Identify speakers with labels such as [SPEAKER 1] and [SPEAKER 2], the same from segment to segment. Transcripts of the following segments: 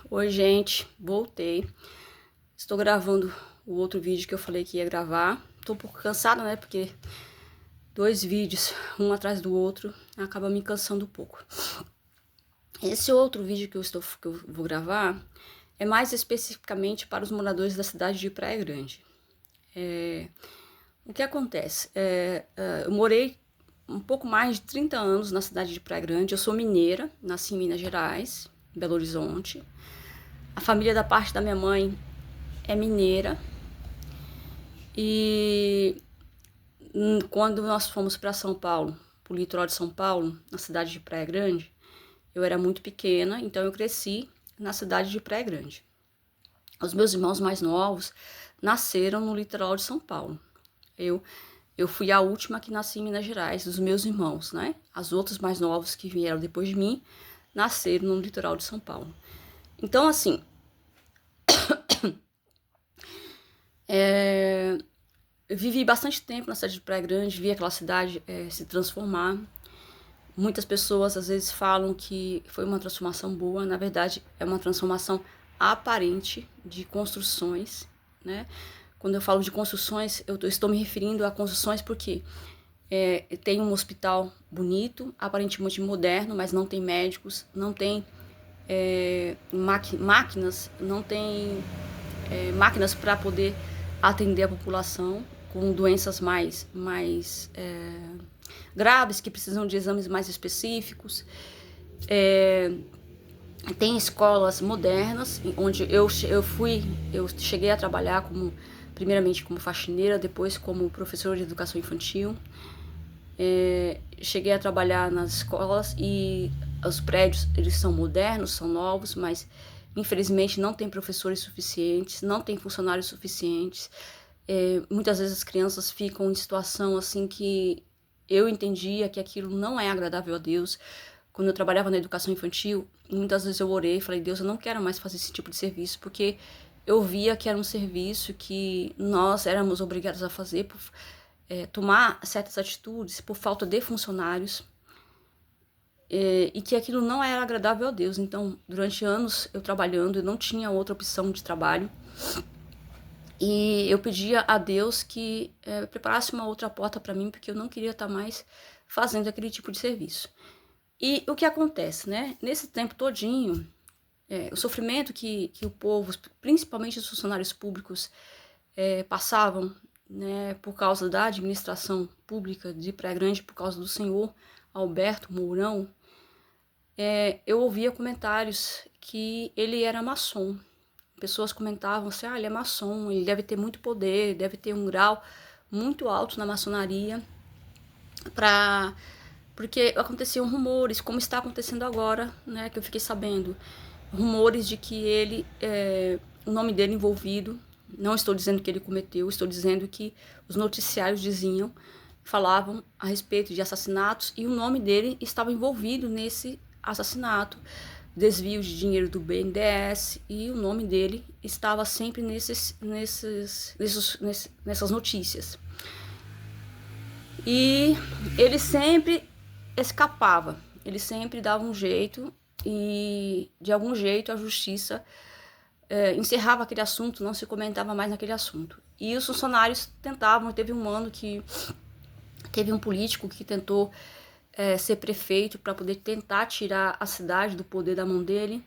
[SPEAKER 1] Oi, gente, voltei. Estou gravando o outro vídeo que eu falei que ia gravar. Tô um pouco cansada, né? Porque 2 vídeos, um atrás do outro, acaba me cansando um pouco. Esse outro vídeo que eu vou gravar é mais especificamente para os moradores da cidade de Praia Grande. O que acontece? Eu morei um pouco mais de 30 anos na cidade de Praia Grande. Eu sou mineira, nasci em Minas Gerais, em Belo Horizonte. A família da parte da minha mãe é mineira. E quando nós fomos para São Paulo, para o litoral de São Paulo, na cidade de Praia Grande, eu era muito pequena, então eu cresci na cidade de Praia Grande. Os meus irmãos mais novos nasceram no litoral de São Paulo. Eu fui a última que nasci em Minas Gerais, dos meus irmãos, né? As outras mais novas que vieram depois de mim nasceram no litoral de São Paulo. Então, assim, eu vivi bastante tempo na cidade de Praia Grande, vi aquela cidade se transformar. Muitas pessoas às vezes falam que foi uma transformação boa, na verdade é uma transformação aparente de construções, né? Quando eu falo de construções, eu estou me referindo a construções porque tem um hospital bonito, aparentemente moderno, mas não tem médicos, não tem máquinas, não tem máquinas para poder atender a população com doenças mais graves, que precisam de exames mais específicos. Tem escolas modernas, onde eu cheguei a trabalhar primeiramente como faxineira, depois como professora de educação infantil. Cheguei a trabalhar nas escolas e os prédios, eles são modernos, são novos, mas infelizmente não tem professores suficientes, não tem funcionários suficientes. Muitas vezes as crianças ficam em situação assim que eu entendia que aquilo não é agradável a Deus. Quando eu trabalhava na educação infantil, muitas vezes eu orei e falei: Deus, eu não quero mais fazer esse tipo de serviço, porque eu via que era um serviço que nós éramos obrigados a fazer por tomar certas atitudes por falta de funcionários, e que aquilo não era agradável a Deus. Então, durante anos eu trabalhando, eu não tinha outra opção de trabalho, e eu pedia a Deus que preparasse uma outra porta para mim, porque eu não queria estar mais fazendo aquele tipo de serviço. E o que acontece, né? Nesse tempo todinho, o sofrimento que o povo, principalmente os funcionários públicos, passavam, né, por causa da administração pública de Praia Grande, por causa do senhor Alberto Mourão, eu ouvia comentários que ele era maçom. Pessoas comentavam assim: ele é maçom, ele deve ter muito poder, deve ter um grau muito alto na maçonaria, porque aconteciam rumores, como está acontecendo agora, né, que eu fiquei sabendo, rumores de que o nome dele envolvido. Não estou dizendo que ele cometeu, estou dizendo que os noticiários falavam a respeito de assassinatos e o nome dele estava envolvido nesse assassinato, desvio de dinheiro do BNDES, e o nome dele estava sempre nessas notícias. E ele sempre escapava, ele sempre dava um jeito, e de algum jeito a justiça encerrava aquele assunto, não se comentava mais naquele assunto. E os funcionários tentavam. Teve um ano que teve um político que tentou ser prefeito para poder tentar tirar a cidade do poder da mão dele,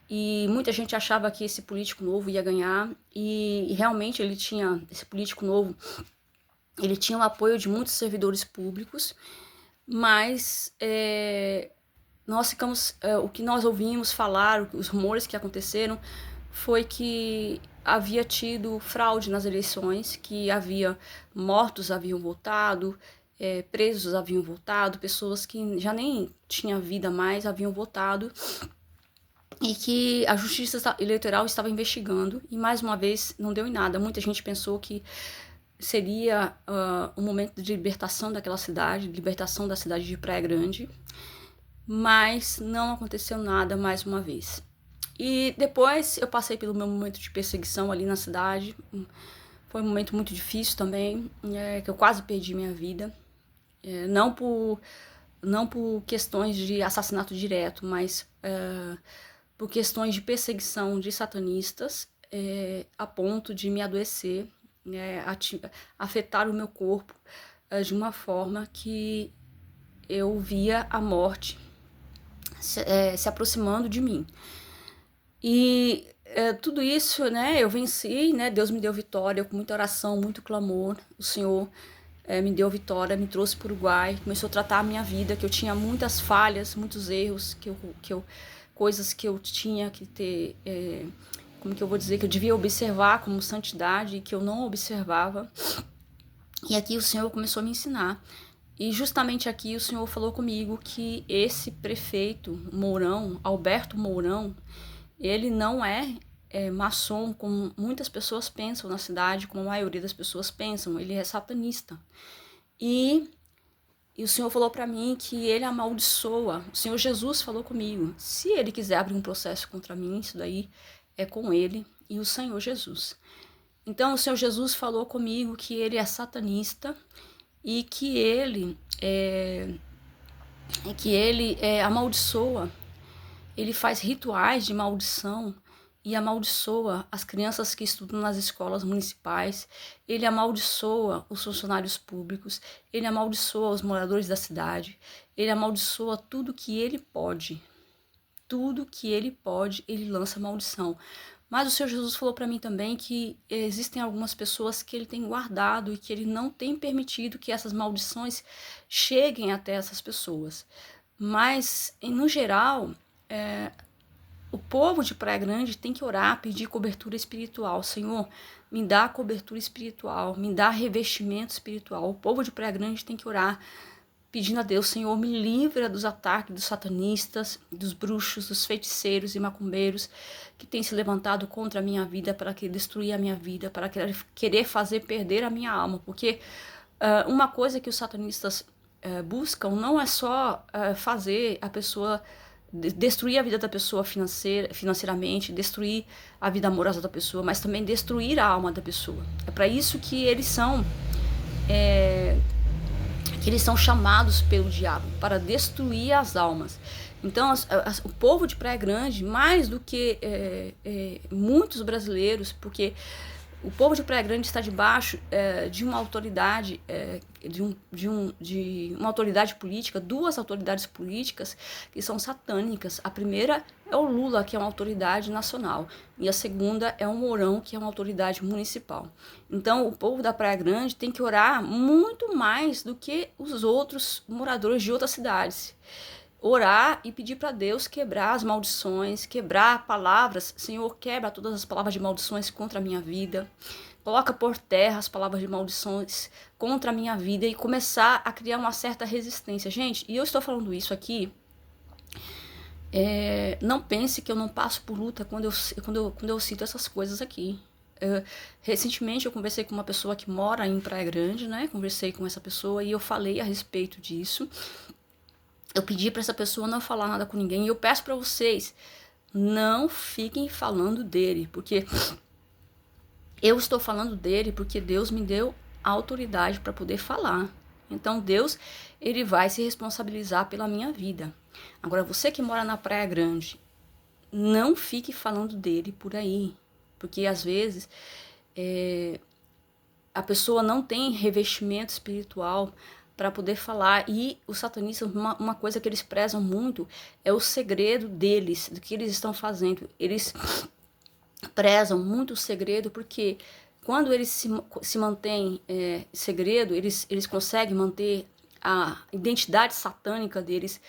[SPEAKER 1] e muita gente achava que esse político novo ia ganhar, e realmente esse político novo, ele tinha o apoio de muitos servidores públicos, mas o que nós ouvimos falar, os rumores que aconteceram, foi que havia tido fraude nas eleições, que mortos haviam votado, presos haviam votado, pessoas que já nem tinham vida mais haviam votado, e que a Justiça Eleitoral estava investigando, e mais uma vez não deu em nada. Muita gente pensou que seria um momento de libertação daquela cidade, libertação da cidade de Praia Grande, mas não aconteceu nada mais uma vez. E depois eu passei pelo meu momento de perseguição ali na cidade. Foi um momento muito difícil também, que eu quase perdi minha vida. Não por questões de assassinato direto, mas por questões de perseguição de satanistas, a ponto de me adoecer, afetar o meu corpo de uma forma que eu via a morte se aproximando de mim. E tudo isso, né, eu venci, né, Deus me deu vitória com muita oração, muito clamor. O Senhor me deu vitória, me trouxe para o Uruguai, começou a tratar a minha vida, que eu tinha muitas falhas, muitos erros, coisas que eu tinha que ter, como que eu vou dizer, que eu devia observar como santidade e que eu não observava. E aqui o Senhor começou a me ensinar. E justamente aqui o Senhor falou comigo que esse prefeito Mourão, Alberto Mourão, ele não é maçom, como muitas pessoas pensam na cidade, como a maioria das pessoas pensam. Ele é satanista. E o Senhor falou para mim que ele amaldiçoa. O Senhor Jesus falou comigo. Se ele quiser abrir um processo contra mim, isso daí é com ele e o Senhor Jesus. Então o Senhor Jesus falou comigo que ele é satanista e que ele amaldiçoa. Ele faz rituais de maldição e amaldiçoa as crianças que estudam nas escolas municipais, ele amaldiçoa os funcionários públicos, ele amaldiçoa os moradores da cidade, ele amaldiçoa tudo que ele pode. Tudo que ele pode, ele lança maldição. Mas o Senhor Jesus falou para mim também que existem algumas pessoas que ele tem guardado e que ele não tem permitido que essas maldições cheguem até essas pessoas. Mas, no geral, o povo de Praia Grande tem que orar, pedir cobertura espiritual. Senhor, me dá cobertura espiritual, me dá revestimento espiritual. O povo de Praia Grande tem que orar, pedindo a Deus, Senhor, me livra dos ataques dos satanistas, dos bruxos, dos feiticeiros e macumbeiros que têm se levantado contra a minha vida para destruir a minha vida, para querer fazer perder a minha alma. Porque uma coisa que os satanistas buscam não é só fazer a pessoa, destruir a vida da pessoa financeiramente, destruir a vida amorosa da pessoa, mas também destruir a alma da pessoa. É para isso que eles são chamados pelo diabo, para destruir as almas. Então, o povo de Praia Grande, mais do que muitos brasileiros, porque o povo de Praia Grande está debaixo de uma autoridade, de uma autoridade política, duas autoridades políticas que são satânicas. A primeira é o Lula, que é uma autoridade nacional, e a segunda é o Mourão, que é uma autoridade municipal. Então, o povo da Praia Grande tem que orar muito mais do que os outros moradores de outras cidades. Orar e pedir para Deus quebrar as maldições, quebrar palavras. Senhor, quebra todas as palavras de maldições contra a minha vida. Coloca por terra as palavras de maldições contra a minha vida e começar a criar uma certa resistência. Gente, e eu estou falando isso aqui, não pense que eu não passo por luta quando eu cito essas coisas aqui. Recentemente eu conversei com uma pessoa que mora em Praia Grande, né? Conversei com essa pessoa e eu falei a respeito disso. Eu pedi para essa pessoa não falar nada com ninguém. E eu peço para vocês, não fiquem falando dele. Porque eu estou falando dele porque Deus me deu autoridade para poder falar. Então Deus, ele vai se responsabilizar pela minha vida. Agora, você que mora na Praia Grande, não fique falando dele por aí. Porque às vezes a pessoa não tem revestimento espiritual para poder falar. E os satanistas, uma coisa que eles prezam muito é o segredo deles, do que eles estão fazendo. Eles prezam muito o segredo, porque quando eles se mantêm segredo, eles conseguem manter a identidade satânica deles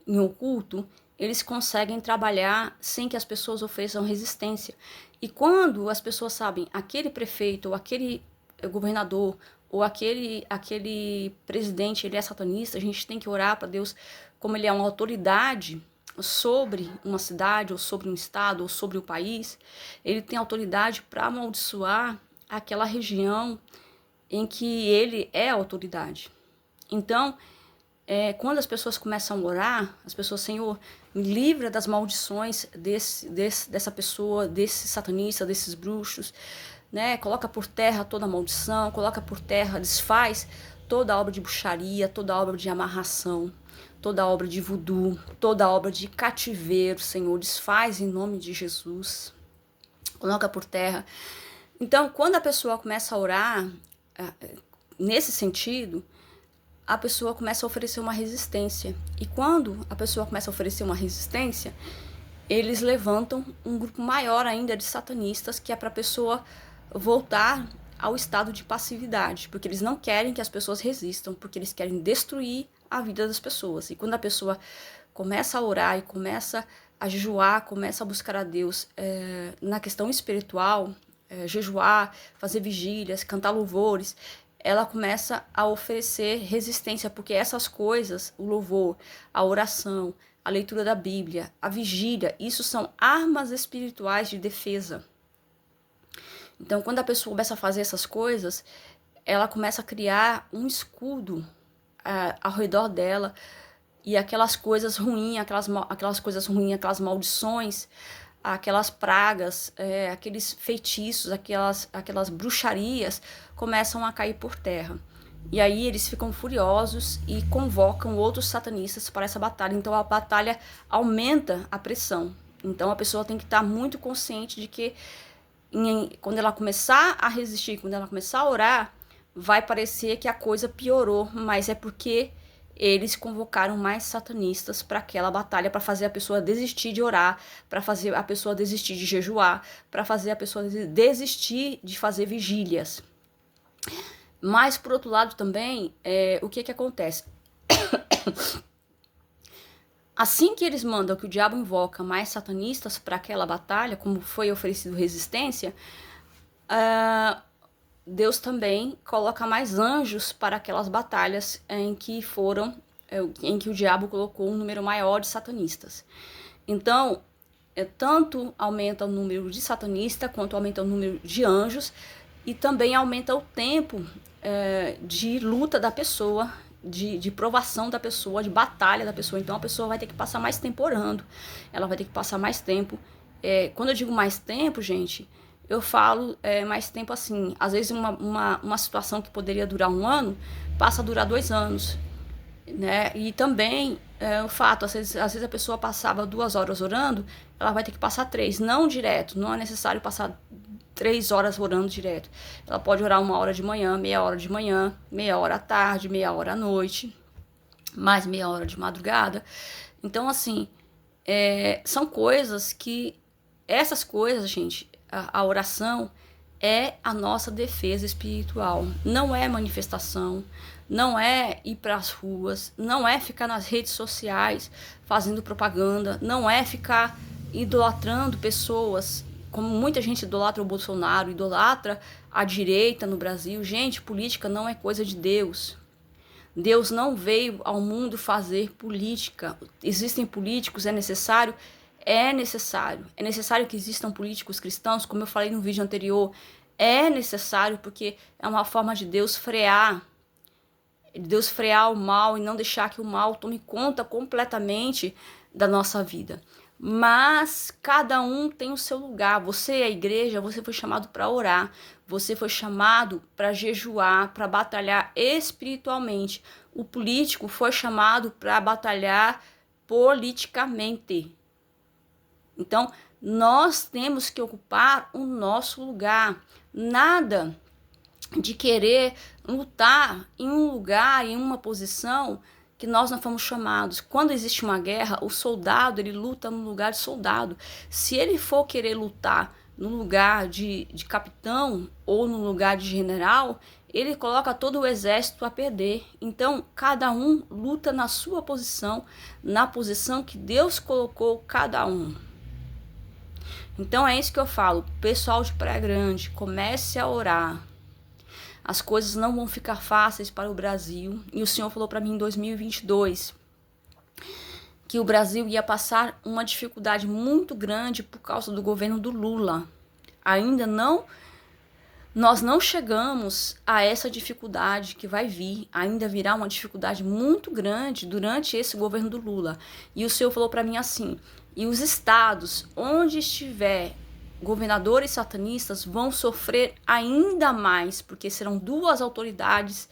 [SPEAKER 1] em oculto, eles conseguem trabalhar sem que as pessoas ofereçam resistência. E quando as pessoas sabem, aquele prefeito ou aquele governador ou aquele presidente, ele é satanista, a gente tem que orar para Deus, como ele é uma autoridade sobre uma cidade, ou sobre um estado, ou sobre o país, ele tem autoridade para amaldiçoar aquela região em que ele é autoridade. Então, quando as pessoas começam a orar, as pessoas, Senhor, me livra das maldições dessa pessoa, desse satanista, desses bruxos, né? Coloca por terra toda a maldição, coloca por terra, desfaz toda a obra de bruxaria, toda a obra de amarração, toda obra de voodoo, toda obra de cativeiro, Senhor, desfaz em nome de Jesus, coloca por terra. Então, quando a pessoa começa a orar, nesse sentido, a pessoa começa a oferecer uma resistência. E quando a pessoa começa a oferecer uma resistência, eles levantam um grupo maior ainda de satanistas, que é para a pessoa voltar ao estado de passividade, porque eles não querem que as pessoas resistam, porque eles querem destruir a vida das pessoas. E quando a pessoa começa a orar e começa a jejuar, começa a buscar a Deus na questão espiritual, jejuar, fazer vigílias, cantar louvores, ela começa a oferecer resistência, porque essas coisas, o louvor, a oração, a leitura da Bíblia, a vigília, isso são armas espirituais de defesa. Então, quando a pessoa começa a fazer essas coisas, ela começa a criar um escudo ao redor dela, e aquelas coisas ruins, aquelas maldições, aquelas pragas, aqueles feitiços, aquelas bruxarias começam a cair por terra. E aí eles ficam furiosos e convocam outros satanistas para essa batalha. Então a batalha aumenta a pressão. Então a pessoa tem que estar muito consciente de que quando ela começar a resistir, quando ela começar a orar, vai parecer que a coisa piorou, mas é porque eles convocaram mais satanistas para aquela batalha, para fazer a pessoa desistir de orar, para fazer a pessoa desistir de jejuar, para fazer a pessoa desistir de fazer vigílias. Mas, por outro lado, também, o que acontece? Assim que eles mandam que o diabo invoca mais satanistas para aquela batalha, como foi oferecido resistência, Deus também coloca mais anjos para aquelas batalhas em que o diabo colocou um número maior de satanistas. Então, tanto aumenta o número de satanistas, quanto aumenta o número de anjos, e também aumenta o tempo de luta da pessoa, de provação da pessoa, de batalha da pessoa. Então a pessoa vai ter que passar mais tempo orando, ela vai ter que passar mais tempo. Quando eu digo mais tempo, gente, eu falo mais tempo assim, às vezes uma situação que poderia durar 1 ano, passa a durar 2 anos, né? E também o fato, às vezes a pessoa passava 2 horas orando, ela vai ter que passar 3, não direto, não é necessário passar 3 horas orando direto. Ela pode orar 1 hora de manhã, meia hora à tarde, meia hora à noite, mais meia hora de madrugada. Então, assim, são coisas que... Essas coisas, gente, a oração é a nossa defesa espiritual. Não é manifestação, não é ir para as ruas, não é ficar nas redes sociais fazendo propaganda, não é ficar idolatrando pessoas, como muita gente idolatra o Bolsonaro, idolatra a direita no Brasil. Gente, política não é coisa de Deus. Deus não veio ao mundo fazer política. Existem políticos, é necessário que existam políticos cristãos, como eu falei no vídeo anterior. É necessário, porque é uma forma de Deus frear o mal e não deixar que o mal tome conta completamente da nossa vida. Mas cada um tem o seu lugar. Você é a igreja, você foi chamado para orar, você foi chamado para jejuar, para batalhar espiritualmente. O político foi chamado para batalhar politicamente. Então, nós temos que ocupar o nosso lugar. Nada de querer lutar em um lugar, em uma posição que nós não fomos chamados. Quando existe uma guerra, o soldado, ele luta no lugar de soldado. Se ele for querer lutar no lugar de capitão ou no lugar de general, ele coloca todo o exército a perder. Então, cada um luta na sua posição, na posição que Deus colocou cada um. Então, é isso que eu falo. Pessoal de Praia Grande, comece a orar. As coisas não vão ficar fáceis para o Brasil. E o Senhor falou para mim em 2022 que o Brasil ia passar uma dificuldade muito grande por causa do governo do Lula. Nós não chegamos a essa dificuldade que vai vir. Ainda virá uma dificuldade muito grande durante esse governo do Lula. E o Senhor falou para mim assim: e os estados onde estiver governadores satanistas vão sofrer ainda mais, porque serão 2 autoridades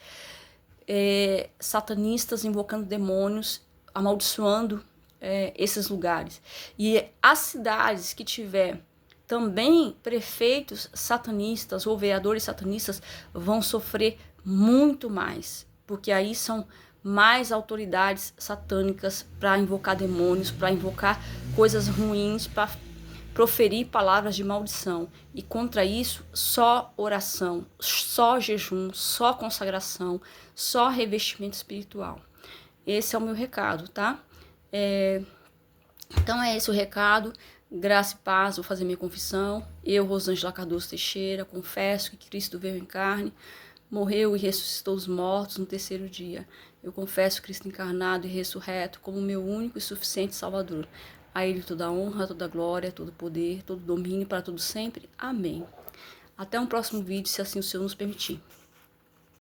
[SPEAKER 1] satanistas invocando demônios amaldiçoando esses lugares. E as cidades que tiver também prefeitos satanistas ou vereadores satanistas vão sofrer muito mais, porque aí são mais autoridades satânicas para invocar demônios, para invocar coisas ruins, para proferir palavras de maldição. E contra isso, só oração, só jejum, só consagração, só revestimento espiritual. Esse é o meu recado, tá? Então é esse o recado. Graça e paz, vou fazer minha confissão. Eu, Rosângela Cardoso Teixeira, confesso que Cristo veio em carne, morreu e ressuscitou dos mortos no terceiro dia. Eu confesso Cristo encarnado e ressurreto como meu único e suficiente Salvador. A Ele toda a honra, toda a glória, todo o poder, todo o domínio para todo sempre. Amém. Até um próximo vídeo, se assim o Senhor nos permitir.